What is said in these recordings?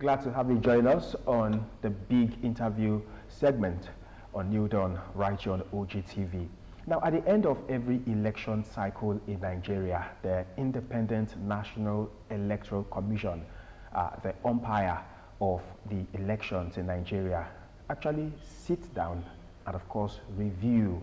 Glad to have you join us on the big interview segment on New Dawn right here on Ogtv. Now, at the end of every election cycle in Nigeria, the Independent National Electoral Commission, the umpire of the elections in Nigeria, actually sits down and, of course, review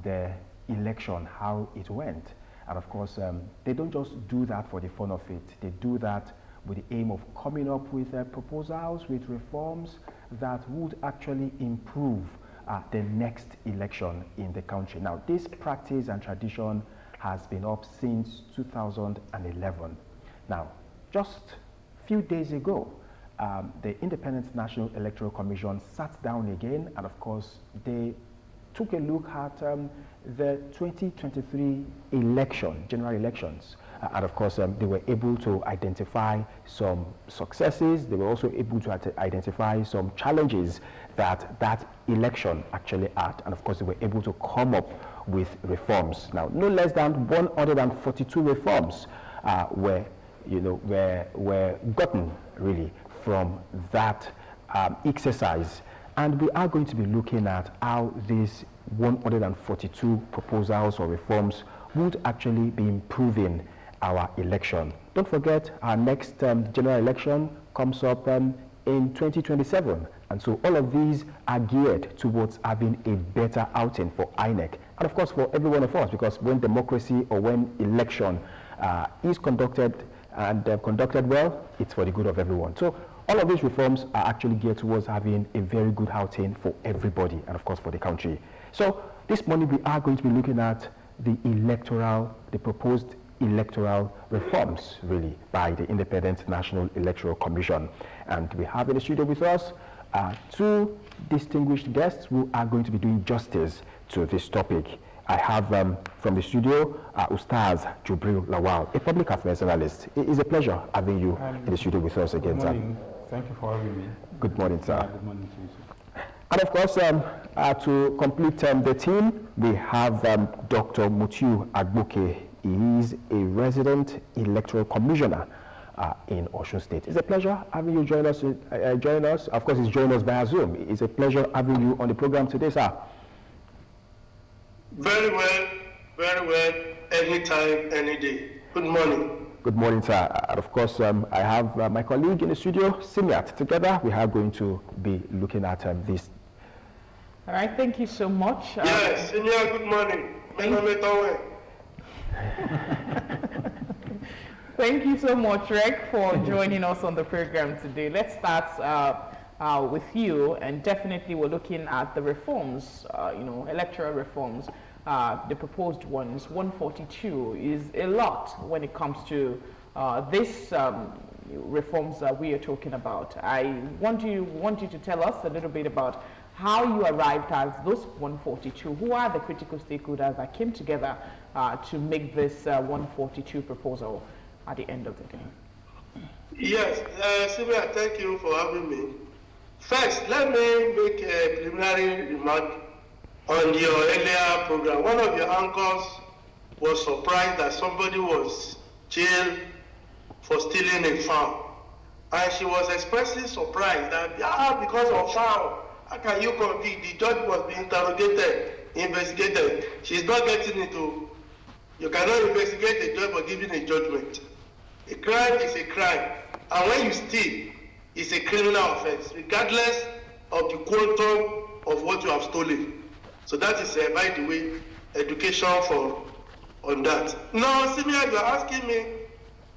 the election, how it went. And, of course, they don't just do that for the fun of it. They do that with the aim of coming up with proposals, with reforms that would actually improve the next election in the country. Now, this practice and tradition has been up since 2011. Now, just a few days ago, the Independent National Electoral Commission sat down again, and of course, they took a look at the 2023 election, general elections. And of course, they were able to identify some successes. They were also able to identify some challenges that that election actually had. And of course, they were able to come up with reforms. Now, no less than 142 reforms were gotten really from that exercise. And we are going to be looking at how these 142 proposals or reforms would actually be improving our election. Don't forget, our next general election comes up in 2027. And so all of these are geared towards having a better outing for INEC. And of course, for every one of us, because when democracy or when election is conducted and conducted well, it's for the good of everyone. So all of these reforms are actually geared towards having a very good outing for everybody and of course for the country. So this morning we are going to be looking at the proposed electoral reforms, really, by the Independent National Electoral Commission. And we have in the studio with us two distinguished guests who are going to be doing justice to this topic. I have from the studio, USTAZ JUBRIL LAWAL, a public affairs analyst. It is a pleasure having you in the studio with us again, sir. Good morning. Thank you for having me. Good morning, sir. Good morning to you, sir. And of course, to complete the team, we have Dr. MUTIU AGBOKE. He is a resident electoral commissioner in OSUN State. It's a pleasure having you join us. Of course, he's joining us via Zoom. It's a pleasure having you on the program today, sir. Very well, anytime, any day. Good morning. Good morning, sir. And of course, I have my colleague in the studio, Simiat. Together, we are going to be looking at this. All right, thank you so much. Yes, Simiat, good morning. Thank you so much, Rek, for joining us on the program today. Let's start with you, and definitely we're looking at the reforms, electoral reforms, the proposed ones. 142 is a lot when it comes to this reforms that we are talking about. I want you to tell us a little bit about how you arrived at those 142. Who are the critical stakeholders that came together to make this 142 proposal at the end of the day? Yes, Sylvia, thank you for having me. First, let me make a preliminary remark on your earlier program. One of your anchors was surprised that somebody was jailed for stealing a fowl. And she was expressly surprised that, because of fowl, how can you convict? The judge was being interrogated, investigated. She's not getting into, you cannot investigate a judge for giving a judgment. A crime is a crime. And when you steal, it's a criminal offense, regardless of the quantum of what you have stolen. So that is, by the way, education on that. Now, Simia, you're asking me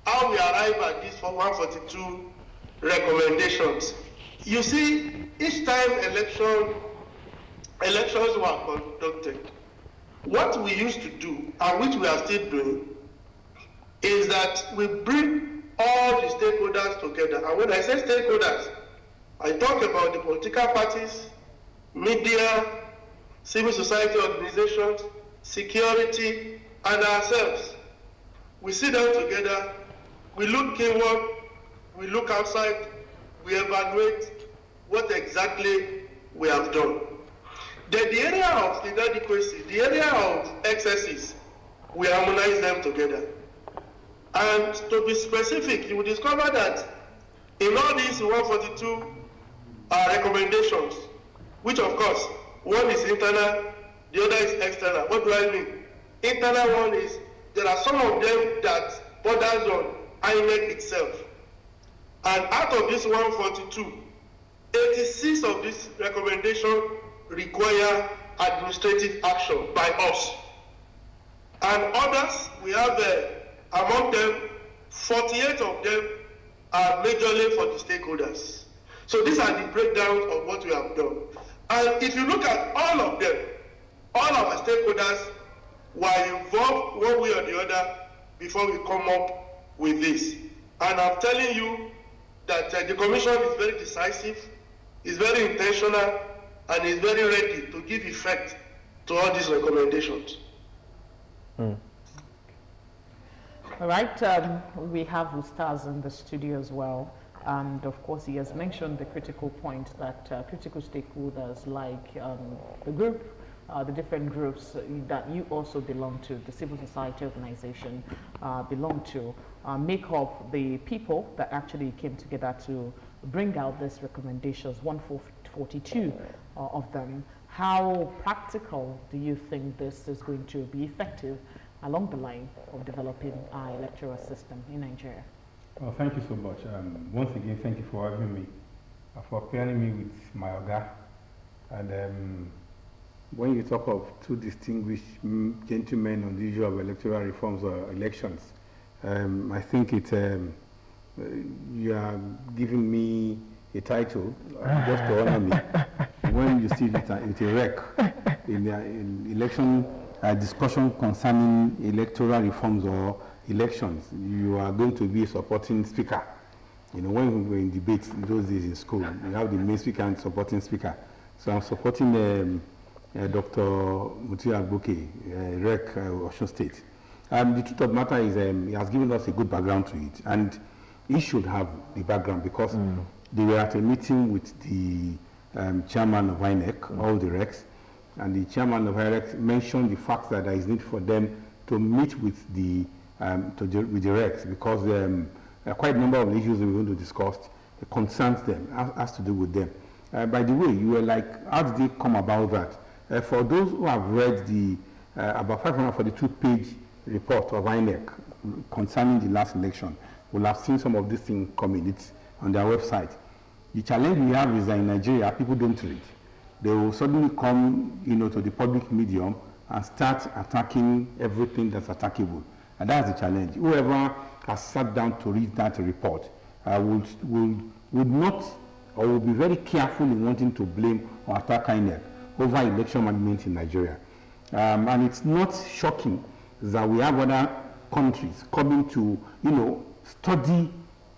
how we arrive at these 142 recommendations. You see, each time elections were conducted, what we used to do, and which we are still doing, is that we bring all the stakeholders together. And when I say stakeholders, I talk about the political parties, media, civil society organizations, security, and ourselves. We sit down together, we look inward, we look outside, we evaluate what exactly we have done. Then the area of inadequacy, the area of excesses, we harmonize them together. And to be specific, you will discover that In all these 142 recommendations, which of course, one is internal, the other is external. What do I mean? Internal one is, there are some of them that borders on INEC itself. And out of this 142, 86 of these recommendations require administrative action by us. And others, we have among them, 48 of them are majorly for the stakeholders. So these are the breakdowns of what we have done. And if you look at all of them, all of our stakeholders were involved one way or the other before we come up with this. And I'm telling you that the Commission is very decisive, is very intentional, and is very ready to give effect to all these recommendations. All right, we have USTAZ in the studio as well. And of course, he has mentioned the critical point that critical stakeholders like the group, the different groups that you also belong to, the civil society organization belong to, make up the people that actually came together to bring out these recommendations, 142 of them. How practical do you think this is going to be effective along the line of developing our electoral system in Nigeria? Well, thank you so much. Once again, thank you for having me, for pairing me with my Oga. And when you talk of two distinguished gentlemen on the issue of electoral reforms or elections, I think you are giving me a title just to honor me. When you see it with a rec in election discussion concerning electoral reforms or elections, you are going to be a supporting speaker. You know, when we were in debates in those days in school, you have the main speaker and supporting speaker. So I'm supporting Dr. MUTIU AGBOKE, REC OSUN State. The truth of the matter is he has given us a good background to it, and he should have the background because they were at a meeting with the chairman of INEC, all the RECs, and the chairman of INEC mentioned the fact that there is need for them to meet with the RECs because quite a number of issues we're going to discuss concerns them, has to do with them. By the way, you were like, how did they come about that? For those who have read the about 542-page report of INEC concerning the last election, will have seen some of these things coming. It's on their website. The challenge we have is that in Nigeria, people don't read. They will suddenly come, to the public medium and start attacking everything that's attackable. And that's the challenge. Whoever has sat down to read that report would not, or will be very careful in wanting to blame or attack INEC over election management in Nigeria. And it's not shocking that we have other countries coming to, study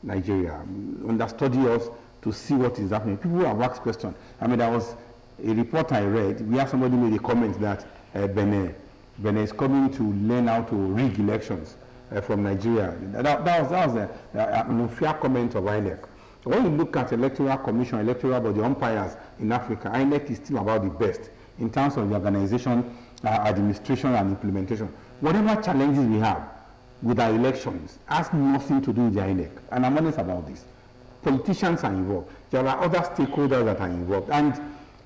Nigeria, understudy us to see what is happening. People have asked questions. I mean, there was a report I read where somebody made a comment that Benin is coming to learn how to rig elections from Nigeria. That was an unfair comment of INEC. When you look at electoral commission, electoral body umpires in Africa, INEC is still about the best in terms of the organization, administration, and implementation. Whatever challenges we have with our elections has nothing to do with the INEC. And I'm honest about this. Politicians are involved. There are other stakeholders that are involved. And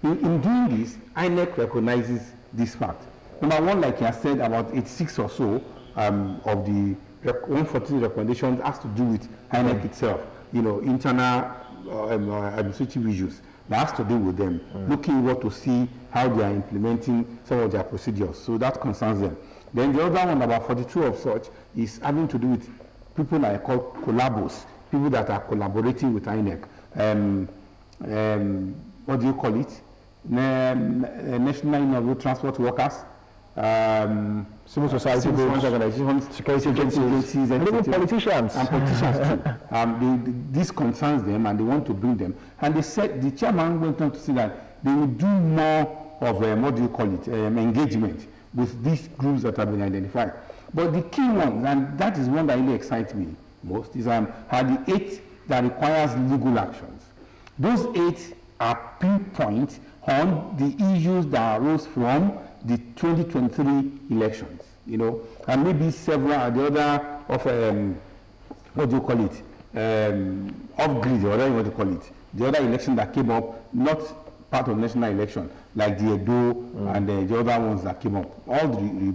in doing this, INEC recognizes this fact. Number one, like I said, about 86 or so of the 140 recommendations has to do with INEC itself. Internal administrative issues that has to do with them, looking what to see how they are implementing some of their procedures. So that concerns them. Then the other one, about 42 of such, is having to do with people I call collabos, people that are collaborating with INEC. What do you call it? National Road Transport Workers, civil society groups, organizations, security agencies, and even politicians. And politicians too. This concerns them and they want to bring them. And they said, the chairman went on to say that they will do more of, engagement with these groups that have been identified. But the key one, and that is one that really excites me most, is are the 8 that requires legal actions. Those 8 are pinpoint on the issues that arose from the 2023 elections, and maybe several the other of off-grid, or whatever you want to call it, the other election that came up, not part of national election, like the Edo and the other ones that came up, all the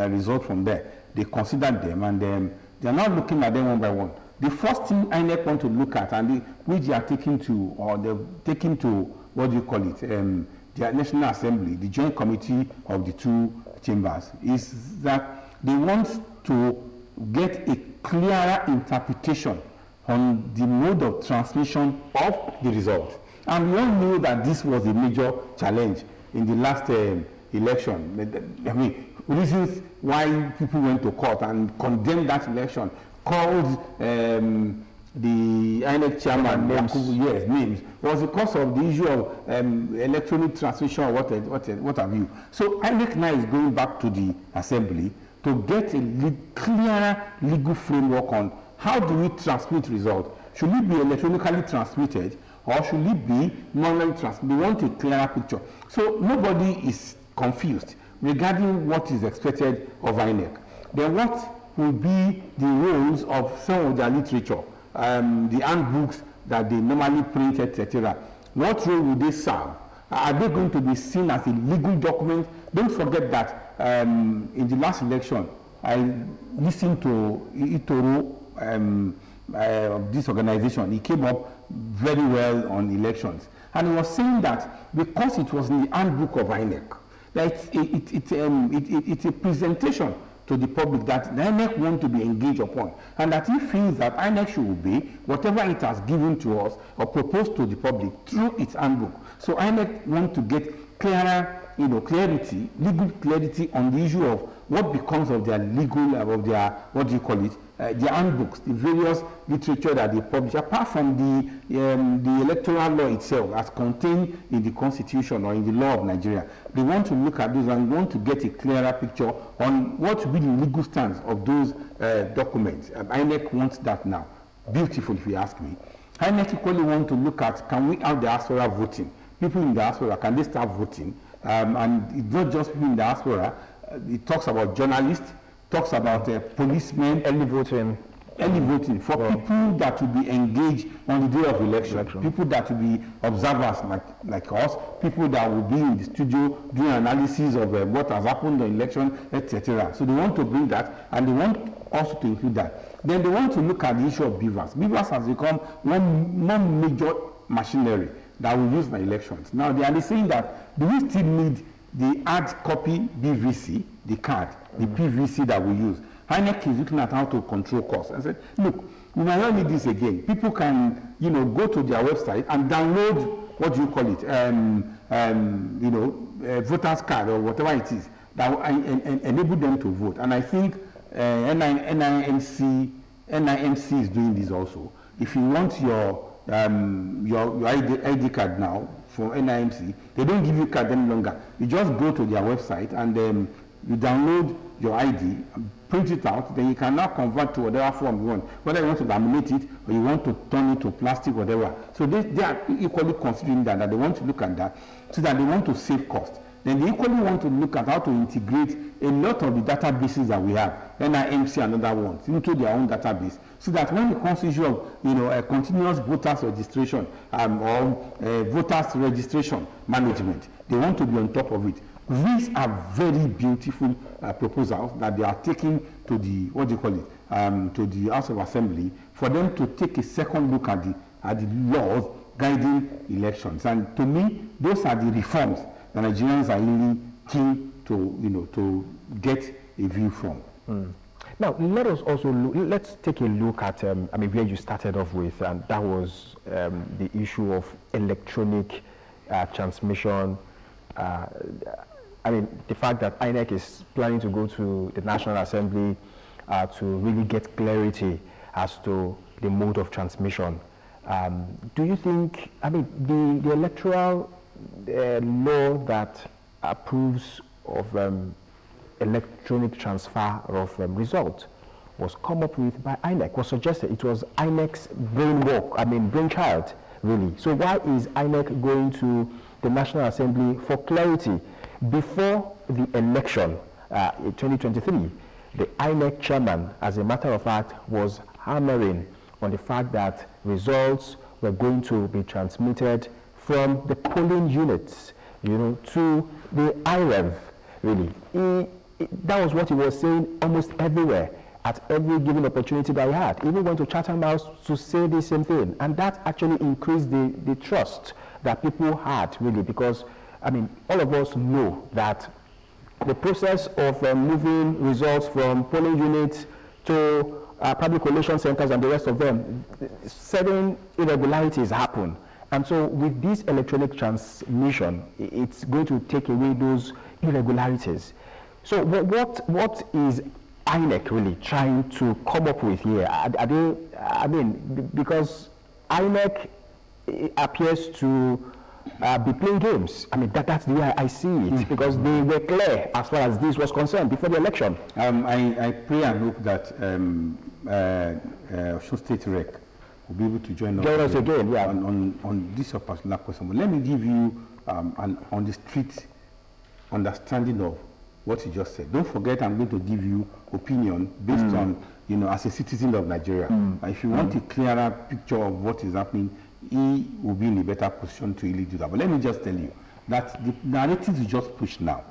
results from there, they considered them, and they're not looking at them one by one. The first thing INEC want to look at, and which they are taking to, or they're taking to, what do you call it, the National Assembly, the Joint Committee of the two chambers, is that they want to get a clearer interpretation on the mode of transmission of the result. And we all knew that this was a major challenge in the last election. I mean, reasons why people went to court and condemned that election, called the INEC chairman names, was because of the issue of electronic transmission or what have you. So INEC now is going back to the assembly to get a clearer legal framework on how do we transmit results. Should it be electronically transmitted, or should it be manually transmitted? We want a clearer picture. So nobody is confused regarding what is expected of INEC. Then what will be the roles of some of their literature, the handbooks that they normally print, etc. What role will they serve? Are they going to be seen as a legal document? Don't forget that in the last election, I listened to Itoro of this organization. He came up very well on elections, and he was saying that because it was in the handbook of INEC, that it's a presentation to the public that the INEC want to be engaged upon, and that he feels that INEC should obey whatever it has given to us or proposed to the public through its handbook. So INEC want to get clearer, clarity, legal clarity on the issue of what becomes of their legal, of their, what do you call it, their handbooks, the various literature that they publish, apart from the electoral law itself as contained in the constitution or in the law of Nigeria. They want to look at those and want to get a clearer picture on what will be the legal stance of those documents. INEC wants that now. Beautiful, if you ask me. INEC equally want to look at, can we have diaspora voting? People in diaspora, can they start voting? And it's not just people in diaspora. It talks about journalists, talks about policemen, early voting for people that will be engaged on the day of election, people that will be observers like us, people that will be in the studio doing analysis of what has happened on election, etc. So they want to bring that, and they want also to include that. Then they want to look at the issue of beavers. Beavers has become one major machinery that we use in elections. Now they are saying that, do we still need the hard copy BVC, the card, the PVC that we use? INEC is looking at how to control costs. I said, look, we might not need this again. People can, go to their website and download, what do you call it, voter's card or whatever it is, that will enable them to vote. And I think NIMC is doing this also. If you want your ID card now from NIMC, they don't give you card any longer. You just go to their website and you download your ID, print it out, then you can now convert to whatever form you want, whether you want to laminate it or you want to turn it to plastic, whatever. So they are equally considering that they want to look at that, so that they want to save cost. Then they equally want to look at how to integrate a lot of the databases that we have, NIMC and other ones, into their own database, so that when it comes to issue of a continuous voters registration or voters registration management, they want to be on top of it. These are very beautiful proposals that they are taking to the, to the House of Assembly, for them to take a second look at the laws guiding elections. And to me, those are the reforms that Nigerians are really keen to, to get a view from. Now, let us also let's take a look at, where you started off with, and that was the issue of electronic transmission. The fact that INEC is planning to go to the National Assembly to really get clarity as to the mode of transmission. Do you think, the electoral law that approves of electronic transfer of result was come up with by INEC, was suggested. It was INEC's brainchild, really. So why is INEC going to the National Assembly for clarity? Before the election in 2023, the INEC chairman, as a matter of fact, was hammering on the fact that results were going to be transmitted from the polling units, to the IREV, really. That was what he was saying almost everywhere, at every given opportunity that he had. He even went to Chatham House to say the same thing. And that actually increased the trust that people had, really, because, all of us know that the process of moving results from polling units to public collation centers and the rest of them, certain irregularities happen. And so with this electronic transmission, it's going to take away those irregularities. So what is INEC really trying to come up with here? Are they, because INEC appears to be playing games. That's the way I see it, because they were clear as far as this was concerned before the election. I pray and hope that OSUN State Rec will be able to join us again, yeah, on this particular question. But let me give you an on-the-street understanding of what you just said. Don't forget, I'm going to give you opinion based on, as a citizen of Nigeria. If you want a clearer picture of what is happening, he will be in a better position to really do that. But let me just tell you that the narrative you just pushed now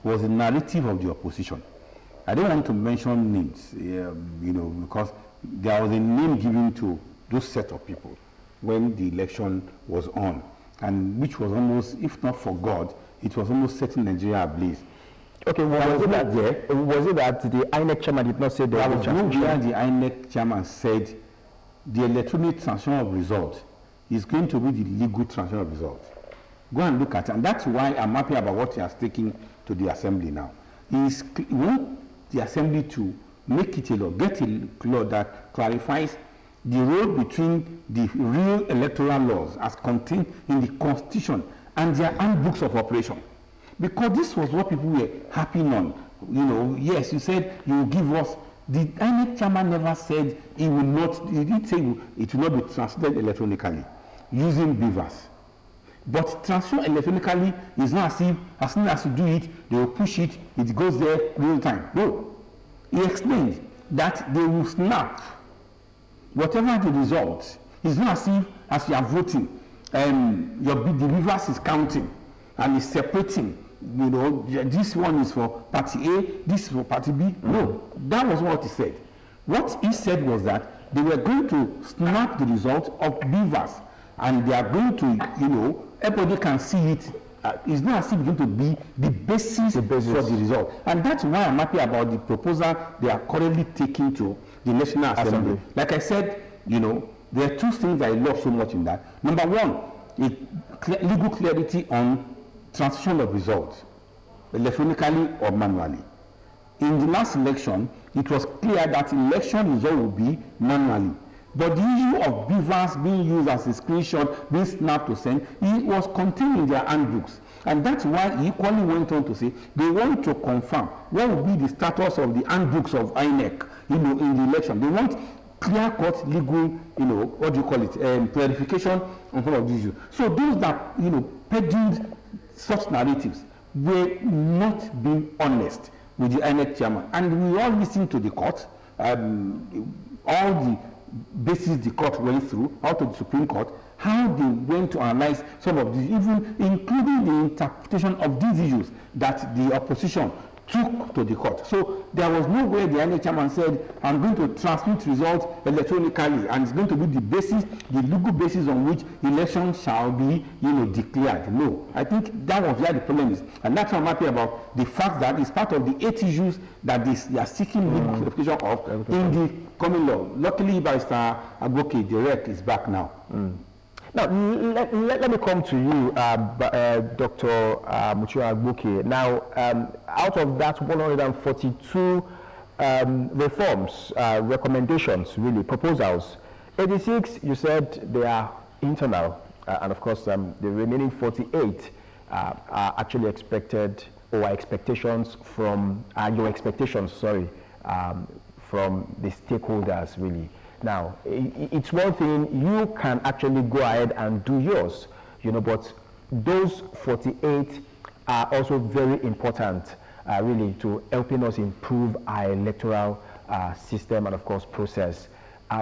was the narrative of the opposition. I don't want to mention names, because there was a name given to those set of people when the election was on, and which was almost, if not for God, it was almost setting Nigeria ablaze. Okay, was it that the INEC chairman did not say that? There was no where the INEC chairman said the electronic transmission of results is going to be the legal transmission of results. Go and look at it, and that's why I'm happy about what he has taken to the assembly now. He wants the assembly to make it a law, get a law that clarifies the role between the real electoral laws as contained in the Constitution and their handbooks of operation. Because this was what people were harping on. Yes, you said you will give us. The INEC chairman never said he will not, he didn't say it will not be transmitted electronically using beavers. But transfer electronically is not as if as soon as you do it, they will push it, it goes there real time. No. He explained that they will snap whatever the result. It's not as if as you are voting, the beavers is counting and is separating. This one is for party A, this is for party B. No, that was what he said. What he said was that they were going to snap the result of beavers, and they are going to, everybody can see it. It's not as if it's going to be the basis for the result. And that's why I'm happy about the proposal they are currently taking to the National Assembly. Like I said, there are two things I love so much in that. Number one, legal clarity on transmission of results, electronically or manually. In the last election, it was clear that election result would be manually. But the issue of beavers being used as a screenshot, being snapped to send, it was contained in their handbooks. And that's why he equally went on to say they want to confirm what will be the status of the handbooks of INEC, in the election. They want clear-cut legal, clarification on some of these issues. So those that, peddled such narratives were not being honest with the INEC chairman. And we all listened to the court, all the basis the court went through, out of the Supreme Court, how they went to analyze some of these, even including the interpretation of these issues that the opposition took to the court. So there was no way the INEC chairman said, I'm going to transmit results electronically, and it's going to be the basis, the legal basis on which election shall be, declared. No, I think that was where the problem is, and that's why I'm happy about the fact that it's part of the 8 issues that they are seeking legal clarification of in the common law. Luckily, Barrister AGBOKE, the rec is back now. Now, let me come to you, Dr. MUTIU AGBOKE. Now, out of that 142 reforms, recommendations, really, proposals, 86, you said they are internal, and of course, the remaining 48 are actually expected, or expectations from, your expectations, from the stakeholders, really. Now, it's one thing, you can actually go ahead and do yours, but those 48 are also very important, really, to helping us improve our electoral system and, of course, process.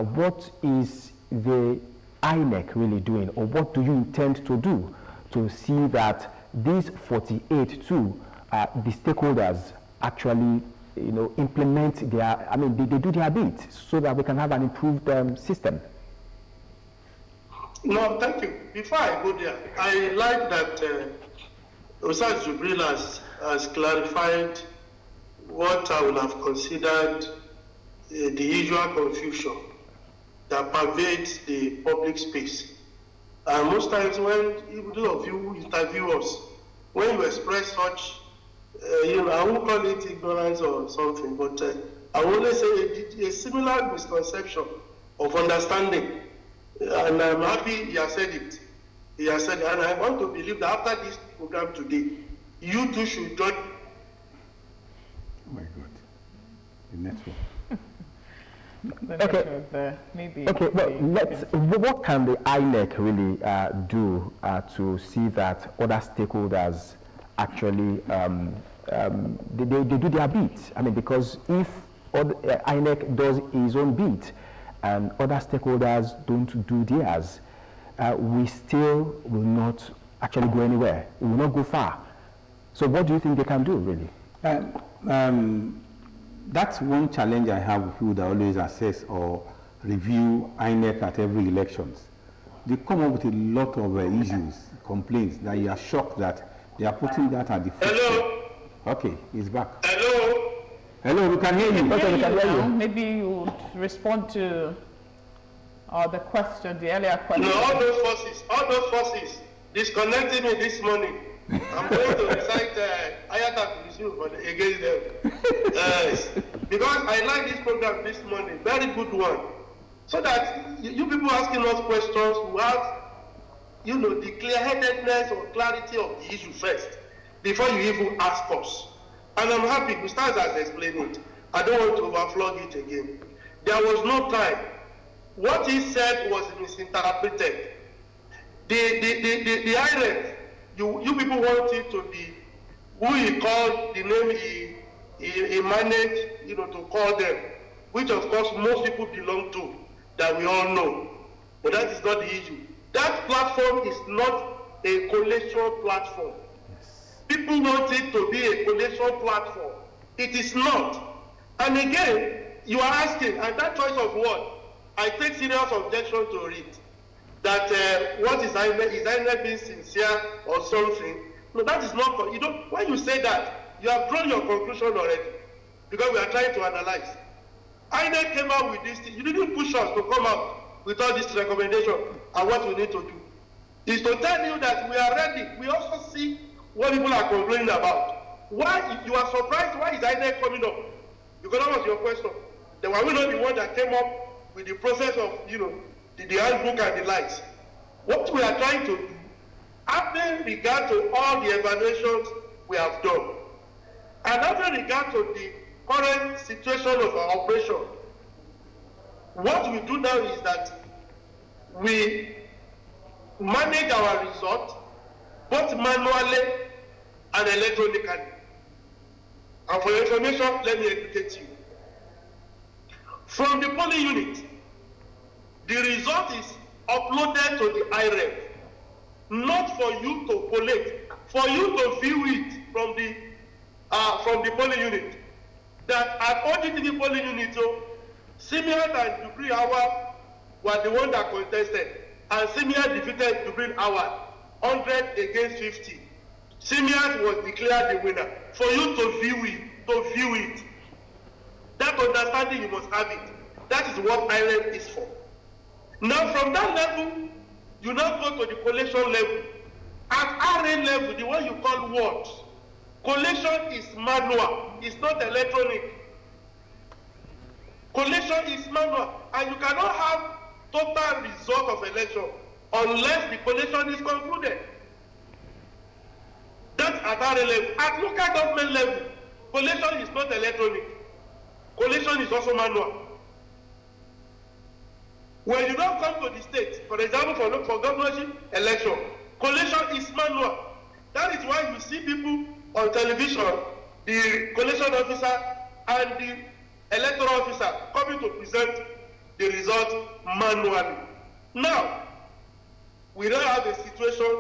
what is the INEC really doing, or what do you intend to do to see that these 48 too, the stakeholders actually, implement their, they do their bit so that we can have an improved system? No, thank you. Before I go there, I like that OSUN JUBRIL has clarified what I would have considered the usual confusion that pervades the public space. And most times when those of you who interview us, when you express such, I won't call it ignorance or something, but I will only say a similar misconception of understanding. And I'm happy he has said it. He has said it, and I want to believe that after this program today, you too should join. Oh my God, the network. Okay. Maybe. Okay. Well, what can the INEC really do to see that other stakeholders actually they do their bit? Because if INEC does his own bit and other stakeholders don't do theirs, we still will not actually go anywhere. We will not go far. So, what do you think they can do, really? That's one challenge I have with people that always assess or review INEC at every elections. They come up with a lot of issues, complaints, that you are shocked that they are putting that at the front. Hello? Okay, he's back. Hello? Hello, we can hear you. Okay, we can hear you. Maybe you would respond to the question, the earlier question. No, all those forces disconnected me this morning. I'm going to recite Ayata against them. Because I like this program this morning, very good one. So that you people asking us questions who have, the clear-headedness or clarity of the issue first, before you even ask us. And I'm happy, USTAZ has explained it. I don't want to overflog it again. There was no time. What he said was misinterpreted. The IREF, you people want it to be who he called, the name he managed, to call them, which of course most people belong to, that we all know. But that is not the issue. That platform is not a collation platform. People want it to be a collation platform. It is not. And again, you are asking, and that choice of word, I take serious objection to it. That what is INEC being sincere or something? No, that is not. When you say that, you have drawn your conclusion already, because we are trying to analyze. INEC came out with this thing. You didn't push us to come out with all this recommendation and what we need to do. Is to tell you that we are ready. We also see what people are complaining about. Why you are surprised? Why is INEC coming up? Because that was your question. Then were we not the one that came up with the process of the handbook and the likes? What we are trying to do, having regard to all the evaluations we have done, and having regard to the current situation of our operation, what we do now is that we manage our results both manually and electronically. And for your information, let me educate you. From the polling unit, the result is uploaded to the IREF, not for you to collate, for you to view it from the polling unit. That at Ogtv polling unit, Simeon and JUBRIL were the one that contested, and Simeon defeated JUBRIL 100 against 50. Simeon was declared the winner. For you to view it, that understanding you must have it. That is what IREF is for. Now from that level, you now go to the collation level. At RA level, the one you call what? Collation is manual, it's not electronic. Collation is manual, and you cannot have total result of election unless the collation is concluded. That's at RA level. At local government level, collation is not electronic. Collation is also manual. When you don't come to the state, for example, for governorship election, collation is manual. That is why you see people on television, the collation officer and the electoral officer coming to present the result manually. Now, we now have a situation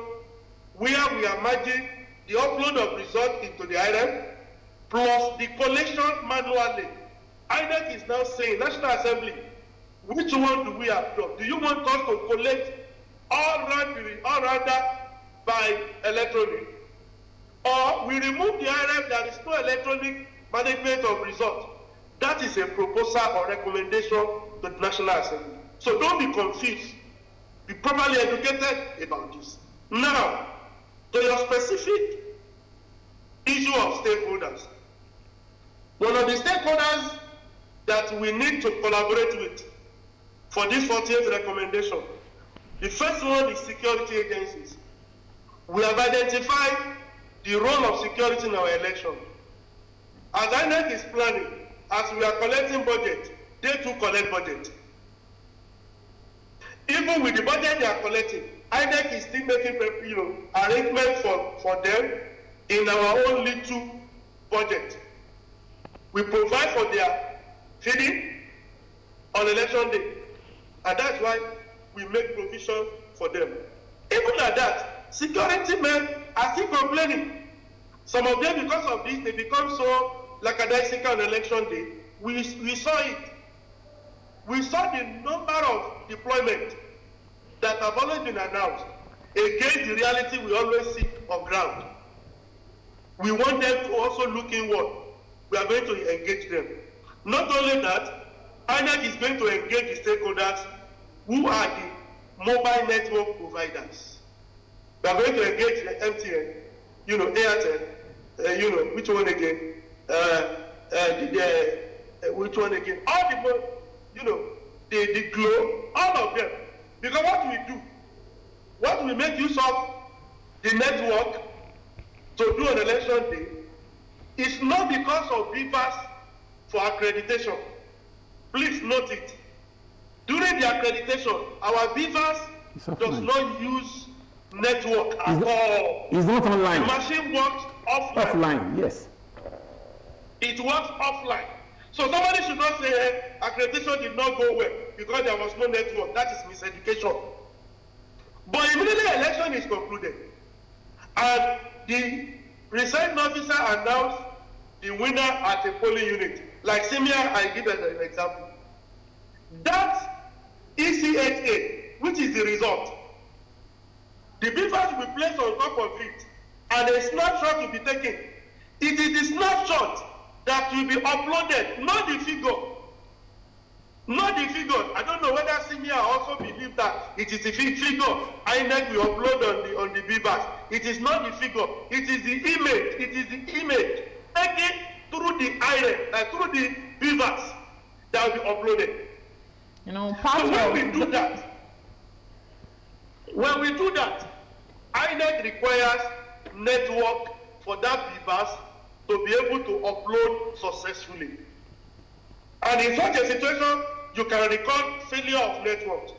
where we are merging the upload of results into the INEC plus the collection manually. INEC is now saying, National Assembly, which one do we adopt? Do you want us to collect all rounder by electronic? Or we remove the INEC, there is no electronic management of results? That is a proposal or recommendation to the National Assembly. So don't be confused. Be properly educated about this. Now, to your specific issue of stakeholders. One of the stakeholders that we need to collaborate with for this 40th recommendation, the first one is security agencies. We have identified the role of security in our election. As INEC is planning, as we are collecting budget, they too collect budget. Even with the budget they are collecting, INEC is still making arrangements for them in our own little budget. We provide for their feeding on election day, and that's why we make provision for them. Even at that, security men are still complaining. Some of them, because of this, they become so lackadaisical on election day. We saw it. We saw the number of deployment that have always been announced against the reality we always see on ground. We want them to also look inward. We are going to engage them. Not only that, INEC is going to engage the stakeholders who are the mobile network providers. We are going to engage the MTN, Airtel, which one again? Which one again? All the Glo, all of them. Because what we make use of the network to do an election day is not because of beavers for accreditation. Please note it. During the accreditation, our beavers does not use network at all. It's not online. The machine works offline. Offline, yes. It works offline. So somebody should not say, hey, accreditation did not go well because there was no network. That is miseducation. But immediately election is concluded, and the presiding officer announced the winner at a polling unit, like Simia, I give as an example. That ECHA, which is the result, the beavers will be placed on top of it, and a snapshot will be taken. It is the snapshot that will be uploaded, not the figure. Not the figure. I don't know whether Simia also believe that it is the figure INEC will upload on the beavers. It is not the figure. It is the image. It is the image taken through the INEC, through the beavers that will be uploaded. So when we do that, INEC requires network for that beavers to be able to upload successfully. And in such a situation, you can record failure of networks.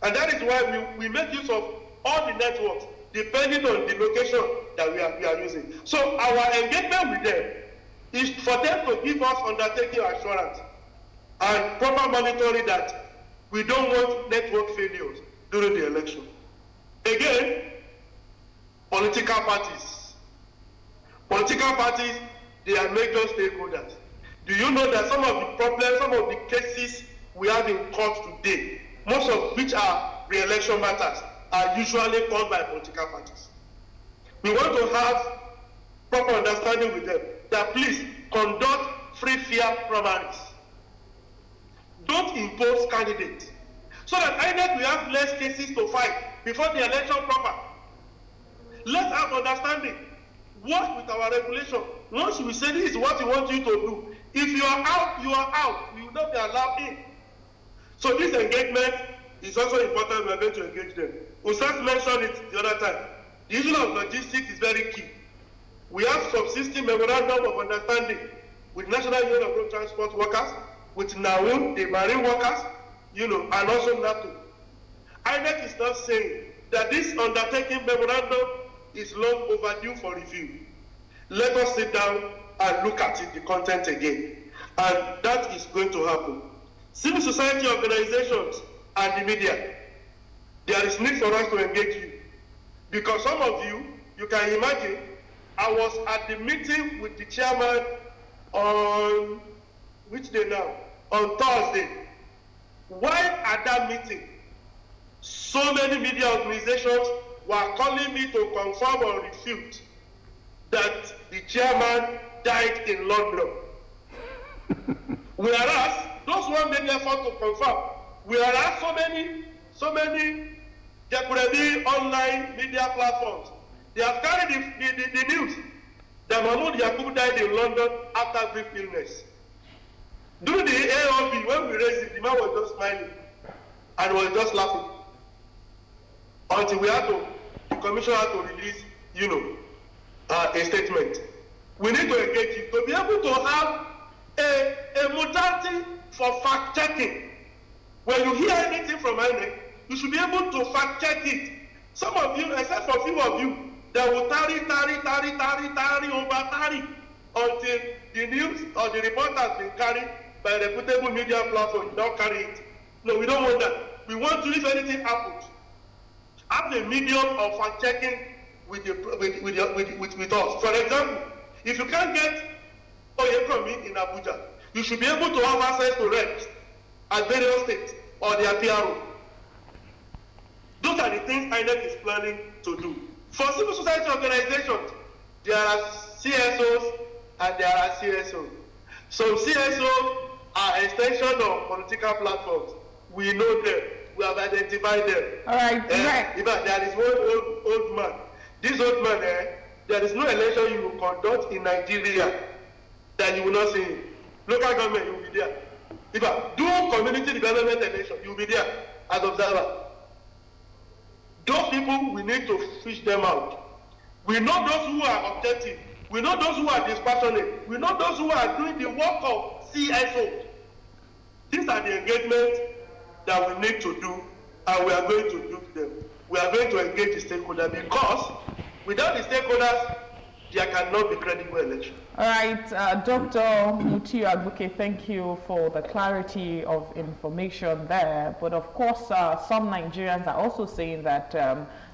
And that is why we make use of all the networks depending on the location that we are using. So our engagement with them is for them to give us undertaking assurance and proper monitoring that we don't want network failures during the election. Again, political parties. Political parties, they are major stakeholders. Do you know that some of the problems, some of the cases we have in court today, most of which are re-election matters, are usually caused by political parties? We want to have proper understanding with them that please conduct free, fair primaries. Don't impose candidates. So that INEC will have less cases to fight before the election proper. Let's have understanding. Work with our regulation. Once we say this is what we want you to do, if you are out, you are out. You will not be allowed in. So this engagement is also important. We are going to engage them. USTAZ mentioned it the other time. The issue of logistics is very key. We have subsisting memorandum of understanding with National Union of Road Transport Workers, with NAUN, the marine workers, and also NATO. INEC is not saying that this undertaking memorandum is long overdue for review. Let us sit down and look at it, the content again. And that is going to happen. civil society organizations, and the media. There is need for us to engage you. Because some of you, you can imagine, I was at the meeting with the chairman on, which day now? On Thursday. While at that meeting, so many media organizations were calling me to confirm or refute that the chairman died in London. Whereas, those who made the effort to confirm, whereas so many, there could be online media platforms. They have carried the news that Mahmoud Yakubu died in London after brief illness. During the AOB, when we raised it, the man was just smiling and was just laughing. Until the commission had to release, a statement. We need to engage you to be able to have a modality for fact-checking. When you hear anything from INEC, you should be able to fact-check it. Some of you, except for a few of you, they will tarry until the news or the report has been carried by a reputable media platform. You don't carry it. No, we don't want that. We want to, if anything happens, have a medium of fact-checking with us. For example, if you can't get Oyekomi in Abuja, you should be able to have access to reps at various states or their PRO. Those are the things INEC is planning to do. For civil society organizations, there are CSOs and there are CSOs. Some CSOs are extension of political platforms. We know them. We have identified them. All right. In fact, there is one old man. This old man, there is no election you will conduct in Nigeria that you will not see him. Local government, you will be there. In fact, do community development election, you will be there as observer. Those people, we need to fish them out. We know those who are objective. We know those who are dispassionate. We know those who are doing the work of CSO. These are the engagements that we need to do, and we are going to do them. We are going to engage the stakeholders, because without the stakeholders, there cannot be credible election. All right, Dr. MUTIU AGBOKE, thank you for the clarity of information there. But of course, some Nigerians are also saying that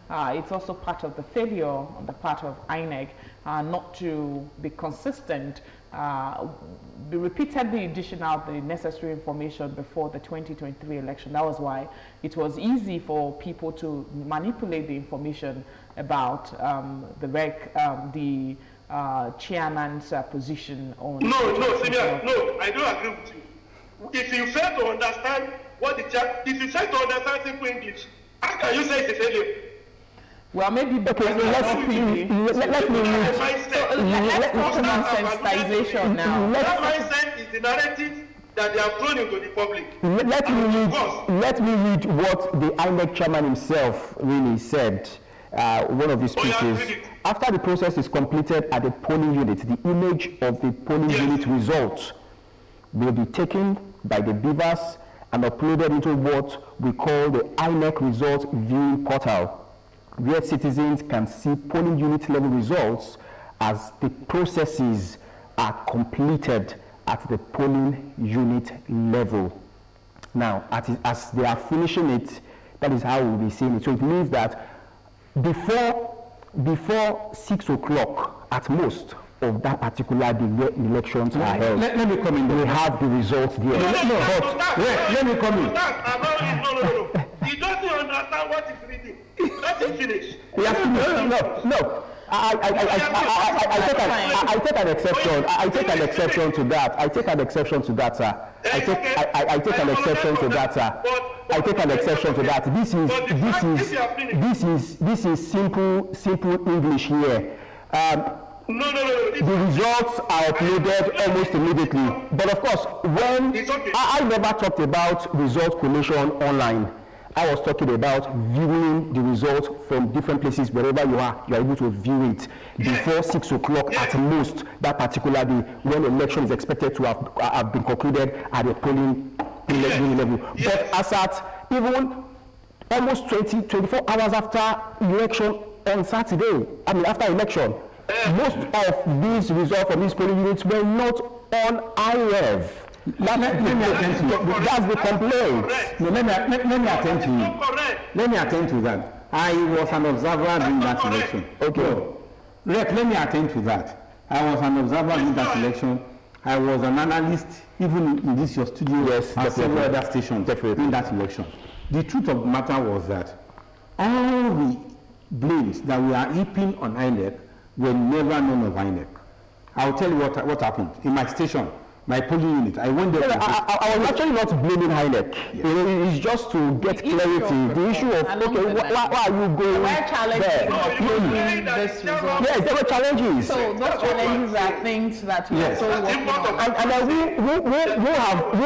it's also part of the failure on the part of INEC not to be consistent, be repeatedly dishing out the necessary information before the 2023 election. That was why it was easy for people to manipulate the information about the chairman's position on. No, Senior, no, I don't agree with you. If you fail to understand if you fail to understand simple English, how can you say it's a failure? Well, maybe because let me talk about sensitization now. That mindset is the narrative that they have thrown into the public. Let me read what the INEC chairman himself really said. One of his speeches. After the process is completed at the polling unit, the image of the polling unit results will be taken by the beavers and uploaded into what we call the INEC results viewing portal, where citizens can see polling unit level results as the processes are completed at the polling unit level. Now, as they are finishing it, that is how we'll be seeing it. So it means that before 6 o'clock at most of that particular day where elections are held, let me come in. We have the results there. Let me come in. No. He doesn't understand what he's reading. Let him finish. No. I take an exception. I take an exception to that. I take an exception to that, sir. I take an exception to that, sir. I take an exception to that. This is simple English here. No. The results are uploaded almost immediately. But of course, when I never talked about result collation online. I was talking about viewing the results from different places. Wherever you are able to view it before 6 o'clock at most that particular day, when the election is expected to have been concluded at the polling level. But as at even almost 24 hours after election on Saturday, after election, most of these results from these polling units were not on IREV. Let me attend to that. That's the complaint. No, let me attend to you. Let me attend to that. I was an observer in that election. Okay. So, let me attend to that. I was an observer in that election. I was an analyst, even in this your studio, and several other stations in that election. The truth of the matter was that all the blames that we are heaping on INEC were never known of INEC. I'll tell you what happened. In my station, my polling unit, I went there. I was actually not blaming INEC. Yes. It's just to get clarity. The issue of, okay, why are you going there? Yes, there were challenges. So those challenges are things that you also working on. And then who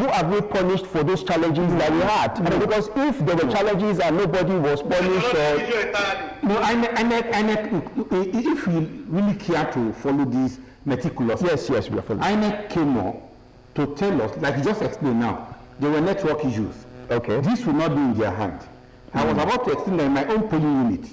have we punished for those challenges that we had? I mean, because if there were challenges and nobody was punished, no, INEC, if we really care to follow these meticulously. Yes, we are following. INEC came on to tell us, like you just explained now, there were network issues. Okay. This will not be in their hand. I was about to explain that in my own polling unit,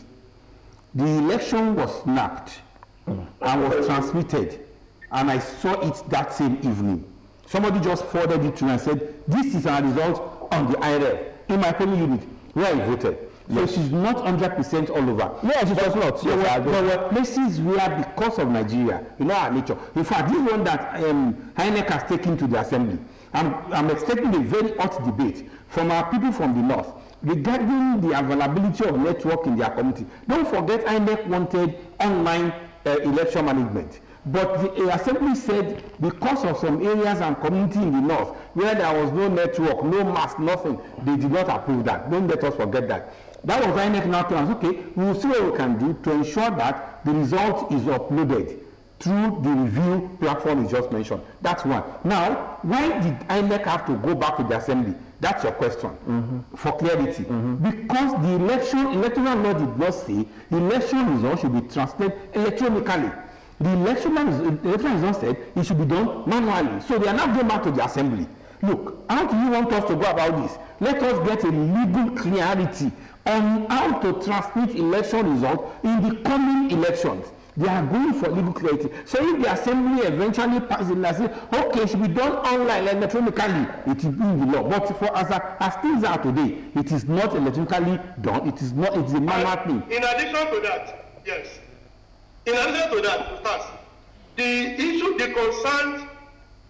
the election was snapped and was transmitted, and I saw it that same evening. Somebody just forwarded it to me and said, this is our result on the IRF in my polling unit where I voted. So it is not 100% all over. Yes, it was not. There were places where, because of Nigeria, you know our nature. In fact, this one that INEC has taken to the assembly, I'm expecting a very hot debate from our people from the north regarding the availability of network in their community. Don't forget, INEC wanted online election management. But the assembly said because of some areas and community in the north where there was no network, no mass, nothing, they did not approve that. Don't let us forget that. That was INEC now to us, okay, we will see what we can do to ensure that the result is uploaded through the review platform you just mentioned. That's one. Now, why did INEC have to go back to the assembly? That's your question, for clarity. Because the electoral law did not say the election result should be transmitted electronically. The election result said it should be done manually. So they are now going back to the assembly. Look, how do you want us to go about this? Let us get a legal clarity on how to transmit election results in the coming elections. They are going for legal clarity. So if the assembly eventually passes it and says, okay, it should be done online electronically, it will be in the law. But for as things are today, it is not electronically done. It is not. It's a manual thing. In addition to that, yes. In addition to that, USTAZ, the concern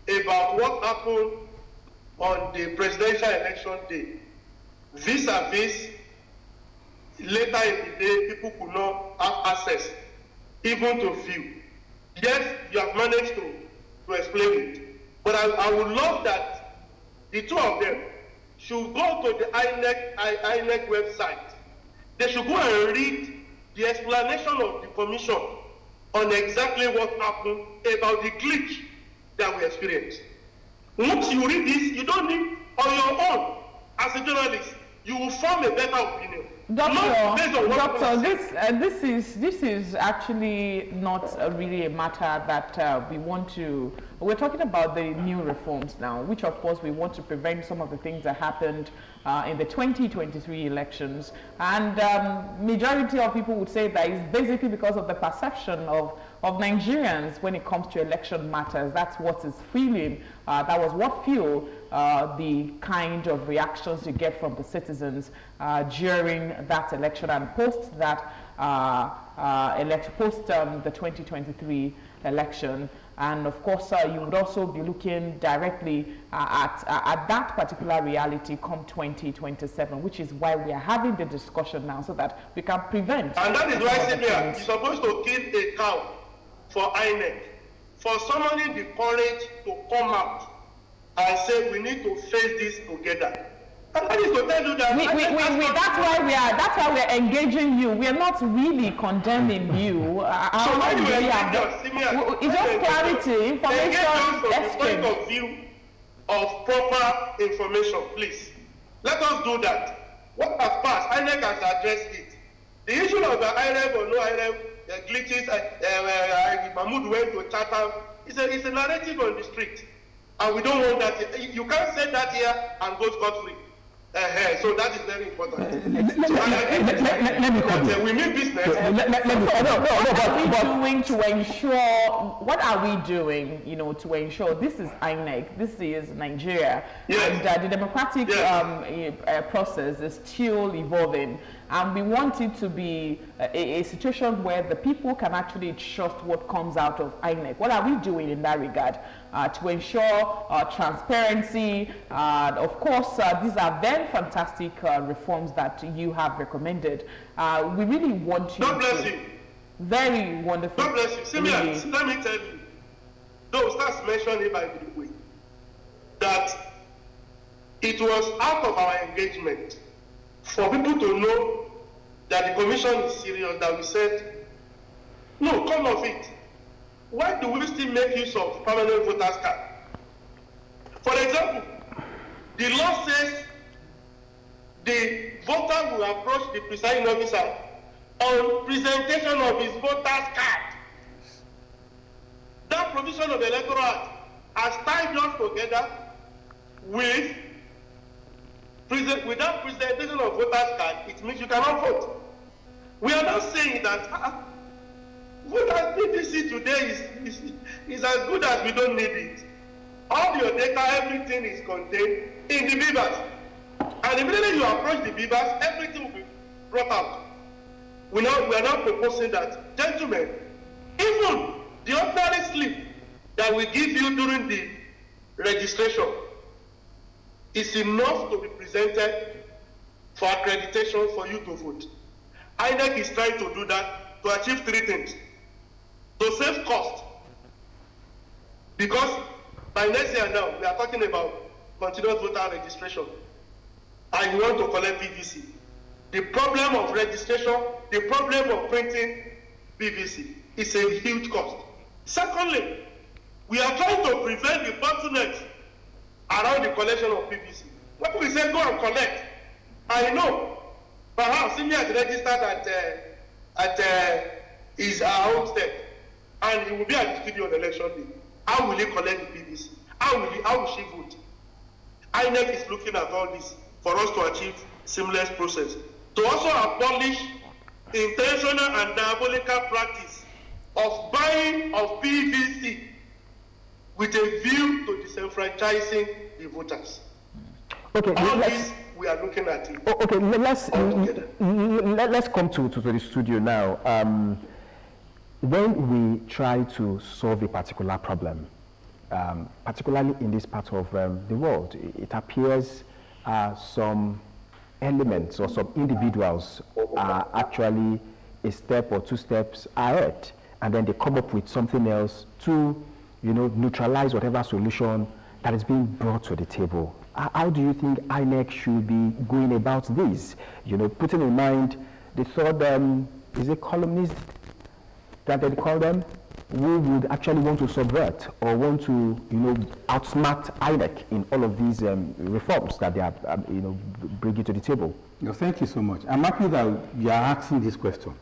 about what happened on the presidential election day, vis-a-vis, later in the day, people could not have access, even to view. Yes, you have managed to explain it. But I would love that the two of them should go to the INEC website. They should go and read the explanation of the commission on exactly what happened about the glitch that we experienced. Once you read this, you don't need, on your own, as a journalist, you will form a better opinion. Doctor, this is actually not really a matter that we want to. We're talking about the new reforms now, which of course we want to prevent some of the things that happened in the 2023 elections. And majority of people would say that it's basically because of the perception of Nigerians when it comes to election matters. That's what is feeling. That was what fueled the kind of reactions you get from the citizens during that election and post that the 2023 election. And of course, you would also be looking directly at that particular reality come 2027, which is why we are having the discussion now, so that we can prevent. And that is why, Sylvia, you're supposed to kill a cow for INEC, for summoning the courage to come out and say we need to face this together. And that is to tell you that that's why we are engaging you. We are not really condemning you. So why do you engage us? It's just clarity, information, from the point of view of proper information, please. Let us do that. What has passed, INEC has addressed it. The issue of the IRF or no IRF glitches, Mahmoud went to Chatham, it's a narrative on the street. And we don't want that here. You can't say that here and go scot-free. So that is very important. Let me come in. We mean business. What are we doing, you know, to ensure this is INEC, this is Nigeria, and the democratic process is still evolving, and we want it to be a situation where the people can actually trust what comes out of INEC. What are we doing in that regard to ensure transparency? Of course, these are very fantastic reforms that you have recommended. We really want you God bless you. Very wonderful. God bless you. Simeon, let me tell you, though Stas mentioned it by the way, that it was out of our engagement for people to know that the commission is serious, that we said, no, come off it. Why do we still make use of permanent voters card? For example, the law says the voter will approach the presiding officer on presentation of his voter's card. That provision of the Electoral Act has tied us together with without presentation of voter's card, it means you cannot vote. We are not saying that voters PVC today is as good as we don't need it. All your data, everything is contained in the beavers. And immediately you approach the beavers, everything will be brought out. We are now proposing that, gentlemen, even the ordinary slip that we give you during the registration is enough to be presented for accreditation for you to vote. INEC is trying to do that to achieve three things. To save cost. Because by next year now, we are talking about continuous voter registration. And you want to collect PVC. The problem of registration, the problem of printing PVC is a huge cost. Secondly, we are trying to prevent the bottlenecks around the collection of PVC. When we say go and collect, I know perhaps Simi has registered at his homestead, and he will be at the studio on election day. How will he collect the PVC? How will she vote? INEC is looking at all this for us to achieve seamless process. To also abolish intentional and diabolical practice of buying of PVC with a view to disenfranchising the voters. Okay, all this we are looking at it. Okay, let's come to the studio now. When we try to solve a particular problem, particularly in this part of the world, it appears some elements or some individuals are actually a step or two steps ahead, and then they come up with something else to, you know, neutralize whatever solution that is being brought to the table. How do you think INEC should be going about this? You know, putting in mind the third, is it columnist that they call them, who would actually want to subvert or want to, you know, outsmart INEC in all of these reforms that they are, you know, bringing to the table? No, thank you so much. I'm happy that you are asking this question.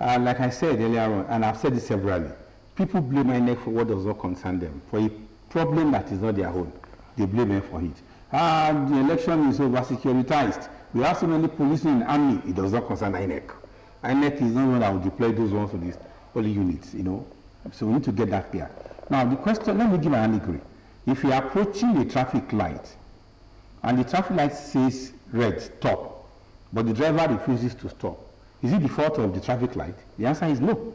Like I said earlier on, and I've said this severally, people blame INEC for what does not concern them. For a problem that is not their own, they blame them for it. The election is over-securitized. We have so many police in the army, it does not concern INEC. INEC is not one that will deploy those ones for these only units, you know. So we need to get that clear. Now the question, let me give an allegory. If you are approaching a traffic light and the traffic light says red, stop, but the driver refuses to stop, is it the fault of the traffic light? The answer is no.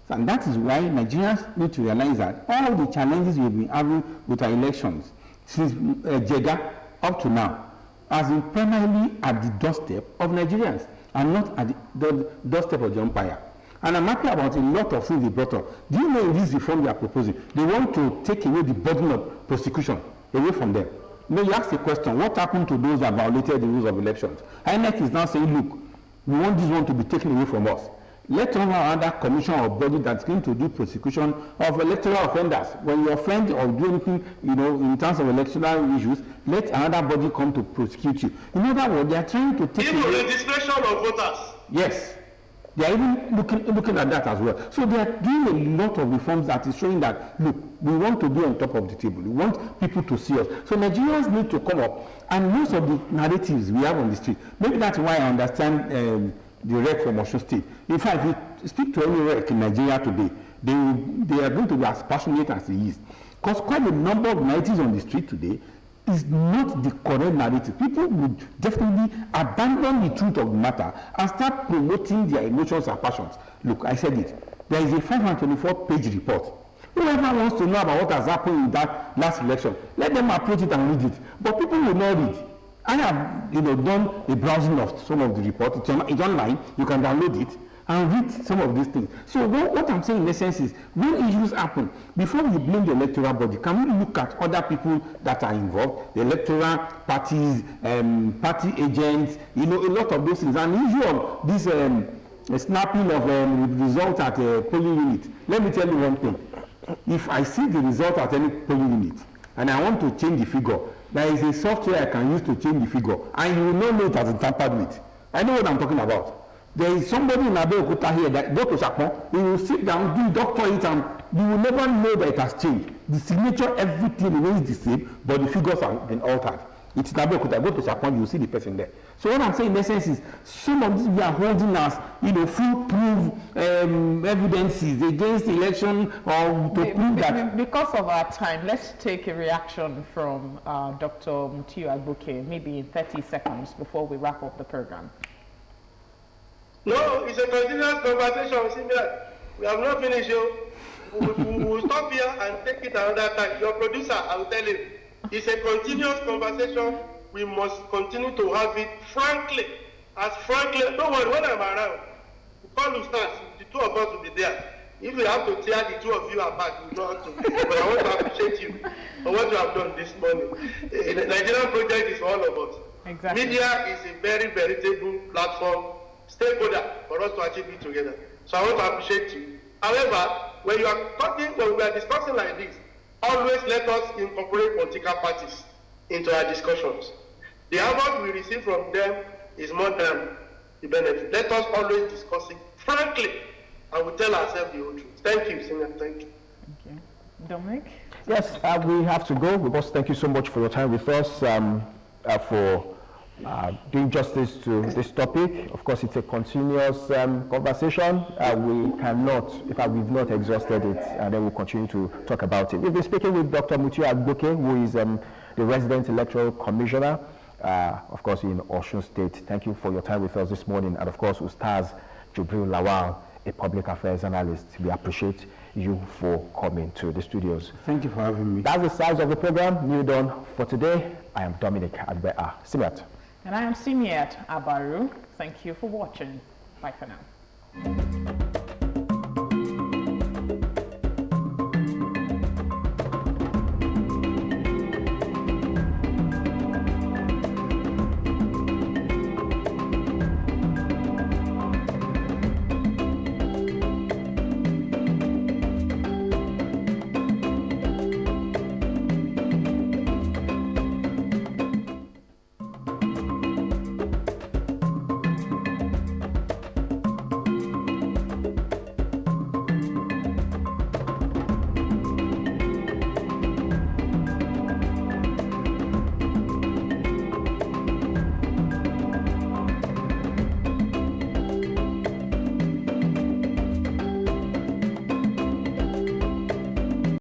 And that is why Nigerians need to realize that all the challenges we've been having with our elections since Jega up to now has been primarily at the doorstep of Nigerians and not at the doorstep of the umpire. And I'm happy about a lot of things they brought up. Do you know in this reform they are proposing, they want to take away the burden of prosecution away from them. No, you ask the question, what happened to those that violated the rules of elections? INEC is now saying, look, we want this one to be taken away from us. Let us have another commission or body that's going to do prosecution of electoral offenders. When you offend or do anything, you know, in terms of electoral issues, let another body come to prosecute you. In other words, they are trying to take even registration of voters. Yes. They are even looking at that as well. So they are doing a lot of reforms that is showing that, look, we want to be on top of the table. We want people to see us. So Nigerians need to come up. And most of the narratives we have on the street, maybe that's why I understand the rec from Osun State. In fact, if you speak to any rec in Nigeria today, they are going to be as passionate as he is. Because quite a number of narratives on the street today is not the correct narrative. People would definitely abandon the truth of the matter and start promoting their emotions and passions. Look, I said it. There is a 524-page report. Whoever wants to know about what has happened in that last election, let them approach it and read it. But people will not read. I have, done a browsing of some of the reports. It's online. You can download it and read some of these things. So what I'm saying in essence is, when issues happen, before we blame the electoral body, can we look at other people that are involved, the electoral parties, party agents, a lot of those things. And the issue of this snapping of results at a polling unit. Let me tell you one thing. If I see the result at any polling unit and I want to change the figure, there is a software I can use to change the figure, and you will not know it has been tampered with. I know what I'm talking about. There is somebody in Abeokuta here that Dr. Chapon, he will sit down, do doctor it, and you will never know that it has changed. The signature, everything remains the same, but the figures have been altered. It's in Abeokuta. Go to Chapon, you will see the person there. So what I'm saying in essence is, some of these we are holding as, foolproof evidences against election or to prove that. Because of our time, let's take a reaction from Dr. MUTIU AGBOKE, maybe in 30 seconds before we wrap up the program. No, it's a continuous conversation. We have not finished. We'll stop here and take it another time. Your producer, I will tell him, it's a continuous conversation. We must continue to have it frankly. Don't worry, when I'm around, we call USTAZ, the two of us will be there. If we have to tear the two of you apart, we don't want to. But I want to appreciate you for what you have done this morning. The Nigerian project is for all of us. Exactly. Media is a very veritable platform, stakeholder for us to achieve it together. So I want to appreciate you. However, when we are discussing like this, always let us incorporate political parties into our discussions. The award we receive from them is more than the benefit. Let us always discuss it frankly, and we tell ourselves the whole truth. Thank you, Senior. Thank you. Thank you. Dominic? Yes, we have to go. We must thank you so much for your time with us, for doing justice to this topic. Of course, it's a continuous conversation. We cannot, in fact, we've not exhausted it, and then we'll continue to talk about it. We've been speaking with Dr. MUTIU AGBOKE, who is the resident electoral commissioner, of course, in Osun State. Thank you for your time with us this morning. And of course, USTAZ JUBRIL LAWAL, a public affairs analyst. We appreciate you for coming to the studios. Thank you for having me. That's the size of the program. New Dawn for today. I am Dominic Adbea. Simiat. And I am Simiat Abaru. Thank you for watching. Bye for now.